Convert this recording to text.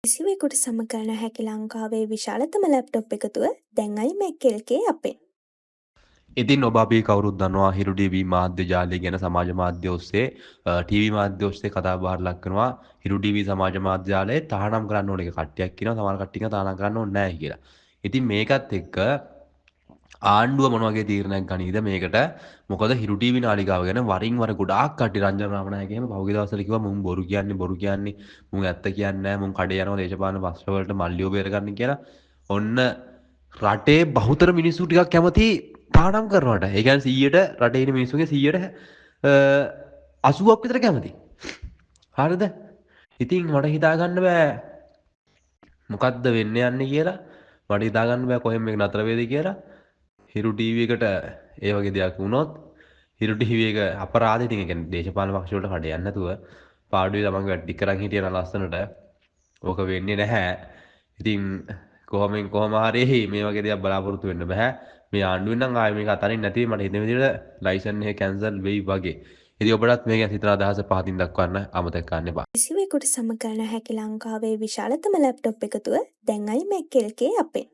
කිසිවෙකුට සමකරන හැකි ලංකාවේ විශාලතම ලැප්ටොප් එකතුව දැන් iMac LK අපෙන්. ඉතින් ඔබ අපි කවුරුත් දන්නවා හිරු ටීවී මාධ්‍ය ජාලය ගැන සමාජ මාධ්‍ය ඔස්සේ ටීවී මාධ්‍ය ඔස්සේ කතා බහට ලක් කරනවා හිරු ටීවී සමාජ මාධ්‍ය ජාලය තහනම් කරන්න ඕන එක කට්ටියක් කියනවා සමහර කට්ටිය තහනම් කරන්න ඕනේ නැහැ කියලා. ඉතින් මේකත් එක්ක ආණ්ඩුව මොන වගේ තීරණයක් ගනීද මේකට මොකද හිරු ටීවී නාලිකාව ගැන වරින් වර ගොඩාක් කට්ටිය රංජන රාමනායක එහෙම පහුගිය දවස්වල කිව්වා මුන් බොරු කියන්නේ මුන් ඇත්ත කියන්නේ නැහැ මුන් කඩේ යනවා දේශපාලන ප්‍රශ්න වලට මල්ලියෝ බේරගන්න කියලා ඔන්න රටේ බහුතර මිනිස්සු ටිකක් කැමති පාඩම් කරනවට. ඒ කියන්නේ 100ට රටේ ඉන්න මිනිස්සුගේ 80ක් විතර කැමති. හරිද? ඉතින් මට හිතා ගන්න බෑ මොකද්ද වෙන්න යන්නේ කියලා. මට හිතා ගන්න බෑ කොහෙන් මේක නතර වෙයිද කියලා. හිරු ටීවී එකට ඒ වගේ දෙයක් වුණොත් හිරු ටීවී එක අපරාධ ඉතින් ඒ කියන්නේ දේශපාලන පක්ෂ වලට කඩ යන්නේ නැතුව පාඩුවේ ළමං වැටි කරන් හිටියන ලස්සනට ඕක වෙන්නේ නැහැ. ඉතින් කොහොම හරි මේ වගේ දෙයක් බලාපොරොත්තු වෙන්න බෑ. මේ ආණ්ඩුවෙන් නම් ආයෙ මේක අතරින් නැති මට හිතෙන විදිහට ලයිසන් එක කැන්සල් වෙයි වගේ. ඉතින් ඔබටත් මේක හිතන අදහස පහතින් දක්වන්න අමතක කරන්න එපා. කිසිවෙකුට සමකරන හැකි ලංකාවේ විශාලතම ලැප්ටොප් එකතුව දැන් iMac LK අපෙන්.